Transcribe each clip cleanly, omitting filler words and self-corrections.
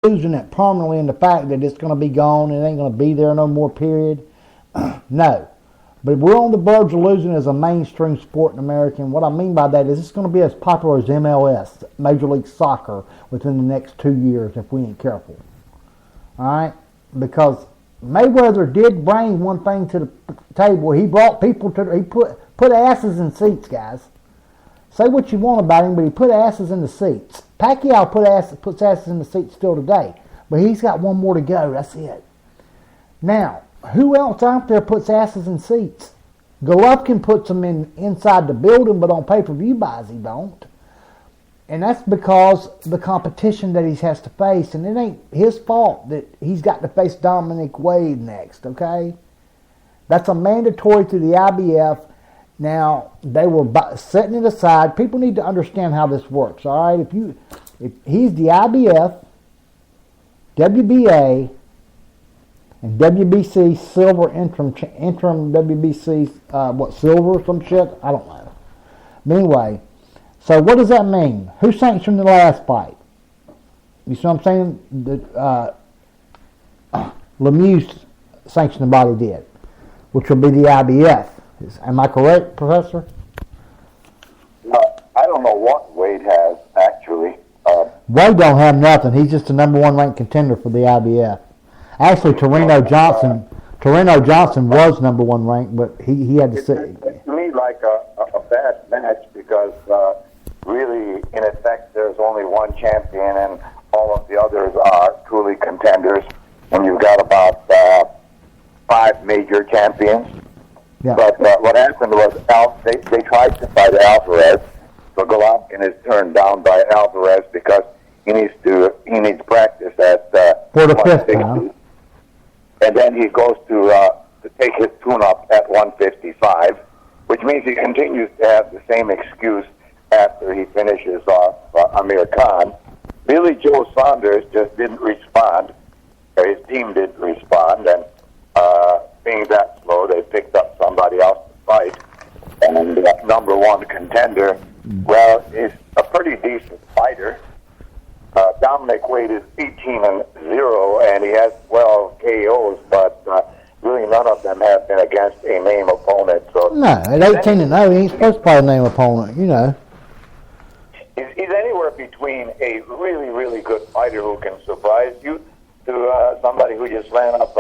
losing it permanently in the fact that it's going to be gone and it ain't going to be there no more, period. No. But we're on the verge of losing as a mainstream sport in America. And what I mean by that is it's going to be as popular as MLS, Major League Soccer, within the next 2 years if we ain't careful. All right? Because Mayweather did bring one thing to the table. He brought people to, he put asses in seats, guys. Say what you want about him, but he put asses in the seats. Pacquiao puts asses in the seats still today. But he's got one more to go. That's it. Now, who else out there puts asses in seats? Golovkin puts them inside the building, but on pay-per-view buys he don't. And that's because the competition that he has to face. And it ain't his fault that he's got to face Dominic Wade next, okay? That's a mandatory to the IBF. Now, they were setting it aside. People need to understand how this works, all right? If he's the IBF, WBA, and WBC silver interim WBC, silver or some shit? I don't know. But anyway, so what does that mean? Who sanctioned the last fight? You see what I'm saying? Lemieux sanctioned body did, which will be the IBF. Am I correct, Professor? I don't know what Wade has, actually. Wade don't have nothing. He's just the number one ranked contender for the IBF. Actually, Torino Johnson was number one ranked, but he had to say. It's to me like a bad match because really, in effect, there's only one champion and all of the others are truly contenders. And you've got about 5 major champions. Yeah. But what happened was they tried to fight Alvarez, so Golovkin is turned down by Alvarez because he needs practice at for the 5th round. And then he goes to take his tune-up at 155, which means he continues to have the same excuse after he finishes off Amir Khan. Billy Joe Saunders just didn't respond, or his team didn't respond, and being that slow, they picked up somebody else to fight. And number one contender, well, is a pretty decent fighter. Dominic Wade is 18-0, and he has 12 KOs, but really none of them have been against a name opponent. So no, at 18-0, he ain't supposed to fight a name opponent, you know. He's anywhere between a really, really good fighter who can surprise you to somebody who just ran up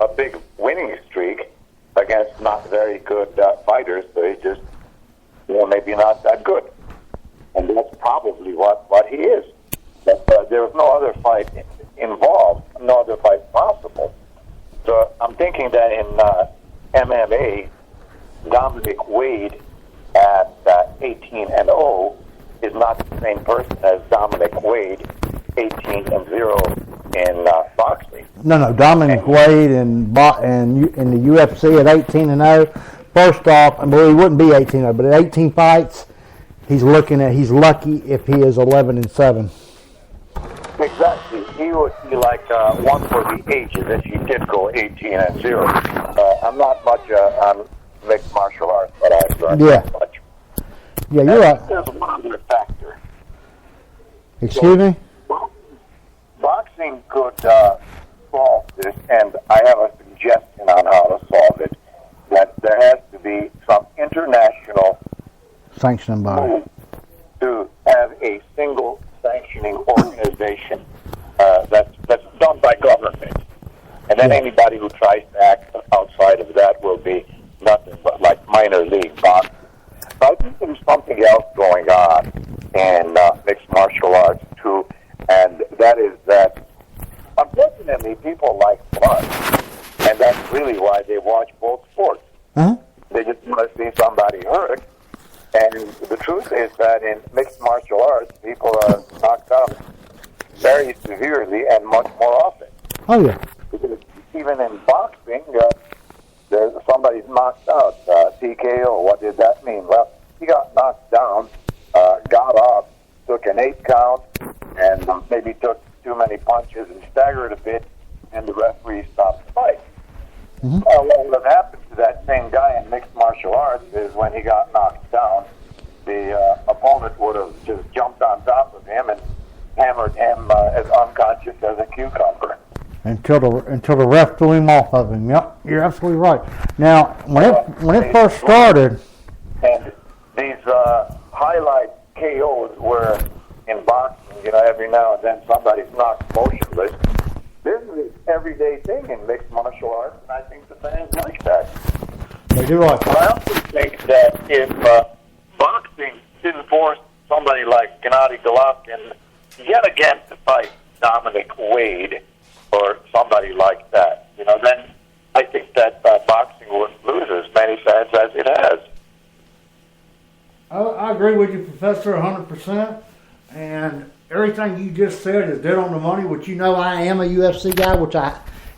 a big winning streak against not very good fighters, so he's just, maybe not that good. And that's probably what he is. But there was no other fight involved, no other fight possible. So I'm thinking that in MMA, Dominic Wade at 18-0 is not the same person as Dominic Wade 18-0 in boxing. No, Dominic Wade in the UFC at 18-0. First off, well, he wouldn't be 18-0, but at 18 fights, he's lucky if he is 11-7. Exactly. He would be like one for the ages if he did go 18-0. I'm not much on mixed martial arts, but I've learned much. Yeah, you're right. There's one other factor. Excuse me? Boxing could solve this, and I have a suggestion on how to solve it, that there has to be some international sanctioning body to have a single sanctioning organization that's done by government. And then anybody who tries to act outside of that will be nothing but like minor league boxing. But I think there's something else going on in mixed martial arts too, and that is that unfortunately people like blood, and that's really why they watch both sports. Uh-huh. They just want to see somebody hurt. And the truth is that in mixed martial arts, people are knocked out very severely and much more often. Oh, yeah. Because even in boxing, somebody's knocked out. TKO, what did that mean? Well, he got knocked down, got up, took an 8 count, and maybe took too many punches and staggered a bit, and the referee stopped the fight. Mm-hmm. What would have happened to that same guy in mixed martial arts is when he got knocked down, the opponent would have just jumped on top of him and hammered him as unconscious as a cucumber. Until the ref threw him off of him. Yep, you're absolutely right. Now, when it first started, and these highlight KOs were in boxing, every now and then somebody's knocked motionless. This is an everyday thing in mixed martial arts, and I think the fans like that. they do like I also think that if boxing didn't force somebody like Gennady Golovkin yet again to fight Dominic Wade or somebody like that, then I think that boxing wouldn't lose as many fans as it has. I agree with you, Professor, 100%. And everything you just said is dead on the money, which I am a UFC guy,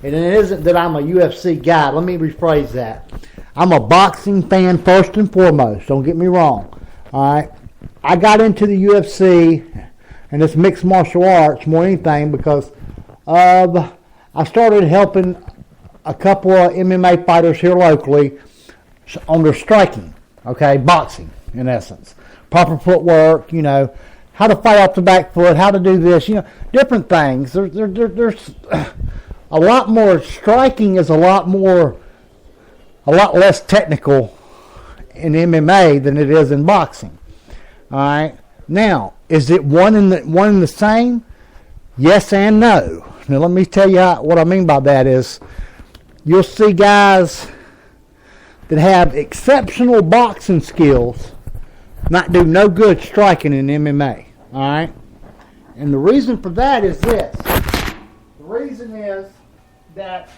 and it isn't that I'm a UFC guy. Let me rephrase that. I'm a boxing fan first and foremost. Don't get me wrong. All right. I got into the UFC and this mixed martial arts more than anything because I started helping a couple of MMA fighters here locally on their striking. Okay, boxing in essence, proper footwork. How to fight off the back foot, how to do this. Different things. There's a lot more. Striking is a lot less technical in MMA than it is in boxing. All right. Now, is it one and the same? Yes and no. Now, let me tell you what I mean by that is you'll see guys that have exceptional boxing skills not do no good striking in MMA. All right? And the reason for that is this. The reason is that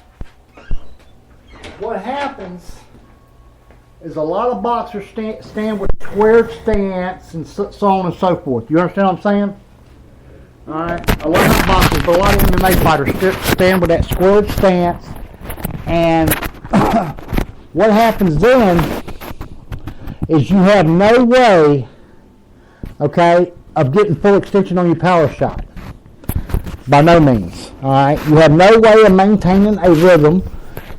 what happens is a lot of boxers stand with squared stance and so on and so forth. You understand what I'm saying? All right. A lot of boxers, but a lot of MMA fighters stand with that squared stance. And what happens then is you have no way, okay, of getting full extension on your power shot. By no means. All right. You have no way of maintaining a rhythm.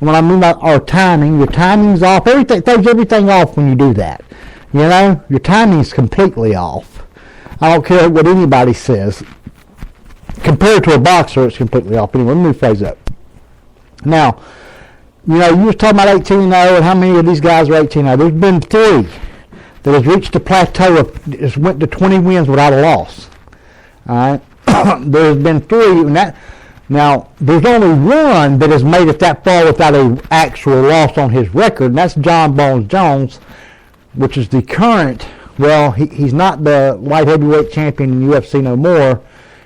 And what I mean by our timing, your timing's off. Everything throws everything off when you do that. Your timing's completely off. I don't care what anybody says. Compared to a boxer, it's completely off. Anyway, let me rephrase that. Now, you were talking about 18-0 and how many of these guys are 18-0. There's been 3 that has reached the plateau of just went to 20 wins without a loss. All right, there's been 3. Now there's only one that has made it that far without an actual loss on his record, and that's John Bones Jones, which is the current. Well, he's not the light heavyweight champion in UFC no more.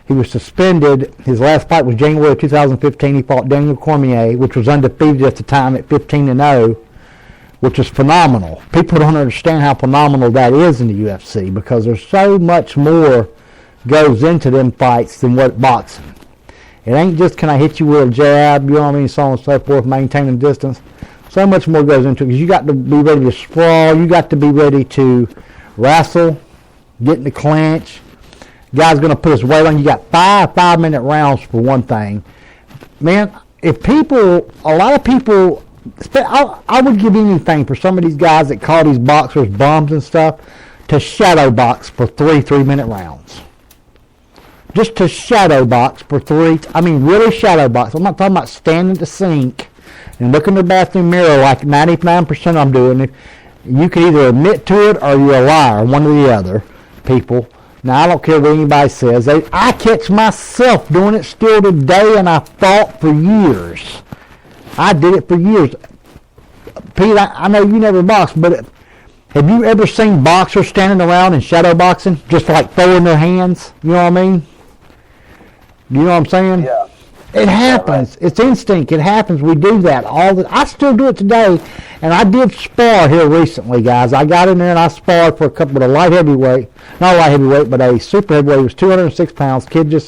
He was suspended. His last fight was January 2015. He fought Daniel Cormier, which was undefeated at the time at 15-0. Which is phenomenal. People don't understand how phenomenal that is in the UFC because there's so much more goes into them fights than what boxing. It ain't just can I hit you with a jab, so on and so forth, maintaining distance. So much more goes into it because you got to be ready to sprawl. You got to be ready to wrestle, get in the clinch. Guy's going to put his weight on. You got 5-minute rounds for one thing. Man, a lot of people, I would give anything for some of these guys that call these boxers bums and stuff to shadow box for 3-minute rounds. Just to shadow box for 3. I mean, really shadow box. I'm not talking about standing at the sink and look in the bathroom mirror like 99% of them doing. If you can either admit to it or you're a liar, one or the other, people. Now, I don't care what anybody says. I catch myself doing it still today, and I fought for years. I did it for years. Pete, I know you never boxed, but have you ever seen boxers standing around and shadow boxing, just like throwing their hands? You know what I mean? You know what I'm saying? Yeah. It happens. Right. It's instinct. It happens. We do that I still do it today, and I did spar here recently, guys. I got in there and I sparred for a couple of not light heavyweight, but a super heavyweight. It was 206 pounds. Kid you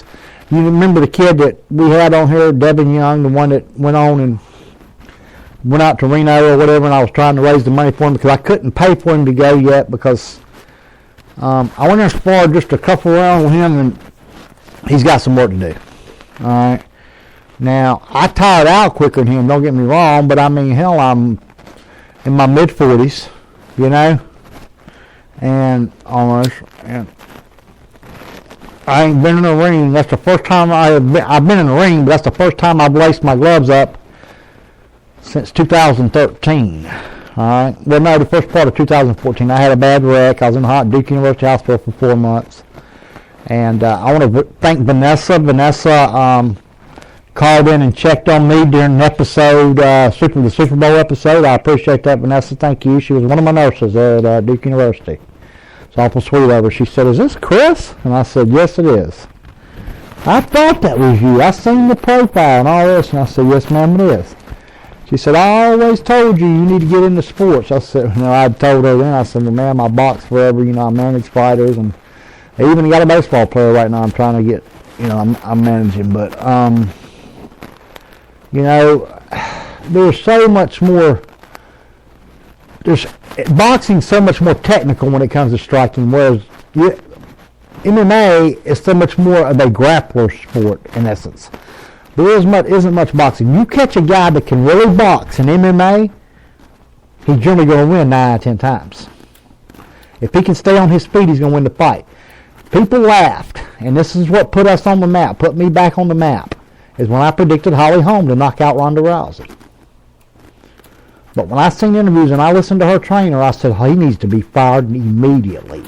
remember the kid that we had on here, Devin Young, the one that went on and went out to Reno or whatever, and I was trying to raise the money for him because I couldn't pay for him to go yet because I went there and sparred just a couple rounds with him, and he's got some work to do. All right. Now, I tired out quicker than him, don't get me wrong, but I mean, hell, I'm in my mid-40s, and almost, and I ain't been in a ring. That's the first time I've been in a ring, but that's the first time I've laced my gloves up since 2013. All right. Well, no, the first part of 2014. I had a bad wreck. I was in the Duke University Hospital for 4 months. And I want to thank Vanessa. Vanessa called in and checked on me during an episode, the Super Bowl episode. I appreciate that, Vanessa. Thank you. She was one of my nurses at Duke University. It's awful sweet of her. She said, "Is this Chris?" And I said, "Yes, it is." "I thought that was you. I seen the profile and all this." And I said, "Yes, ma'am, it is." She said, "I always told you need to get into sports." I said, I told her then, I said, "Well, ma'am, I box forever. I manage fighters, and I even got a baseball player right now I'm trying to get, I'm managing." But, there's so much more. Boxing's so much more technical when it comes to striking, whereas MMA is so much more of a grappler sport in essence. There isn't much boxing. You catch a guy that can really box in MMA, he's generally going to win 9 out of 10 times. If he can stay on his feet, he's going to win the fight. People laughed, and this is what put us on the map, put me back on the map, is when I predicted Holly Holm to knock out Ronda Rousey. But when I seen interviews and I listened to her trainer, I said, he needs to be fired immediately.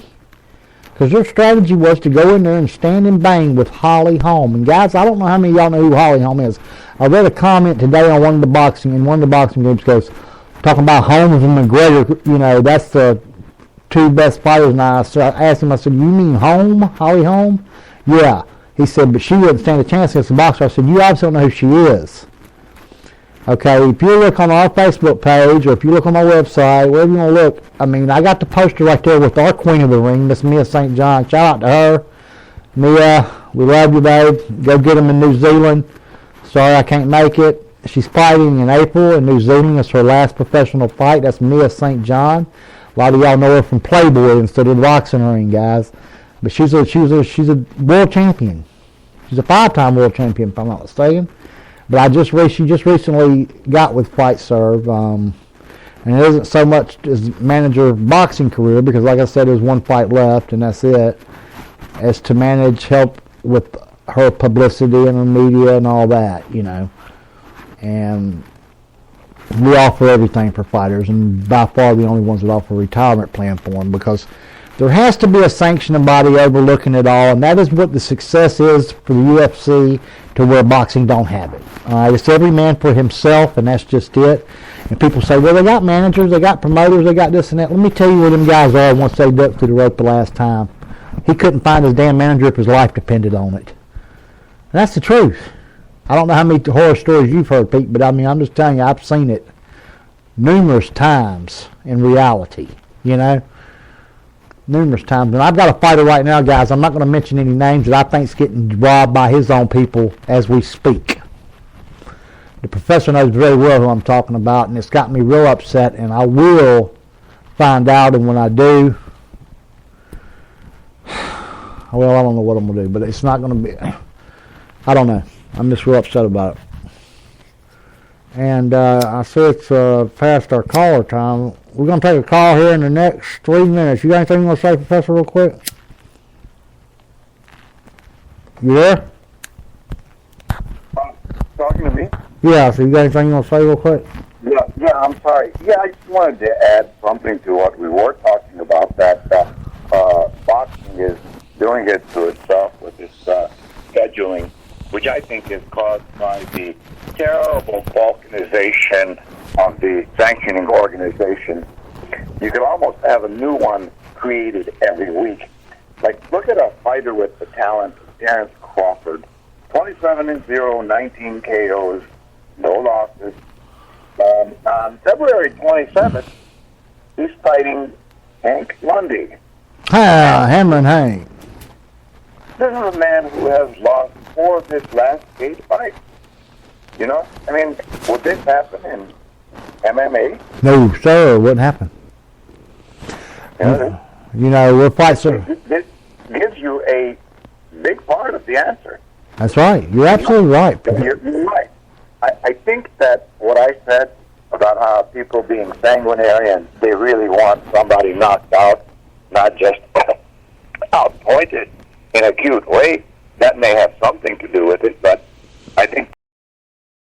Because their strategy was to go in there and stand and bang with Holly Holm. And guys, I don't know how many of y'all know who Holly Holm is. I read a comment today on one of the boxing groups goes, talking about Holmes and McGregor, that's the 2 best fighters. And I asked him, I said, "You mean Holly Holm?" "Yeah." He said, "But she wouldn't stand a chance against a boxer." I said, "You obviously don't know who she is." Okay, if you look on our Facebook page or if you look on my website, wherever you want to look, I got the poster right there with our Queen of the Ring, Miss Mia St. John. Shout out to her. Mia, we love you, babe. Go get them in New Zealand. Sorry I can't make it. She's fighting in April in New Zealand. It's her last professional fight. That's Mia St. John. A lot of y'all know her from Playboy instead of the boxing ring, guys. But she's a world champion. She's a 5-time world champion, if I'm not mistaken. But she just recently got with Fight Serve, and it isn't so much as manager boxing career, because like I said, there's 1 fight left and that's it, as to help with her publicity and her media and all that, And we offer everything for fighters, and by far the only ones that offer a retirement plan for them, because there has to be a sanctioning body overlooking it all, and that is what the success is for the UFC, to where boxing don't have it. It's every man for himself, and that's just it. And people say, well, they got managers, they got promoters, they got this and that. Let me tell you where them guys are once they ducked through the rope the last time. He couldn't find his damn manager if his life depended on it. And that's the truth. I don't know how many horror stories you've heard, Pete, but I'm just telling you, I've seen it numerous times in reality, numerous times. And I've got a fighter right now, guys. I'm not going to mention any names that I think's getting robbed by his own people as we speak. The professor knows very well who I'm talking about, and it's got me real upset, and I will find out, and when I do, well, I don't know what I'm going to do, but it's not going to be, I don't know. I'm just real upset about it. And I see it's past our caller time. We're going to take a call here in the next 3 minutes. You got anything you want to say, Professor, real quick? You there? Talking to me? Yeah, so you got anything you want to say real quick? Yeah, I'm sorry. Yeah, I just wanted to add something to what we were talking about, that boxing is doing it to itself with its scheduling, which I think is caused by the terrible balkanization of the sanctioning organization. You could almost have a new one created every week. Like, look at a fighter with the talent of Terrence Crawford. 27-0, 19 KOs, no losses. On February 27th, he's fighting Hank Lundy. Hammer and Hank. This is a man who has lost 4 of his last 8 fights. Would this happen in MMA? No, sir, it wouldn't happen. We're fighting. This gives you a big part of the answer. That's right. You're absolutely right. You're right. I think that what I said about how people being sanguinary and they really want somebody knocked out, not just outpointed, in acute weight, that may have something to do with it, but I think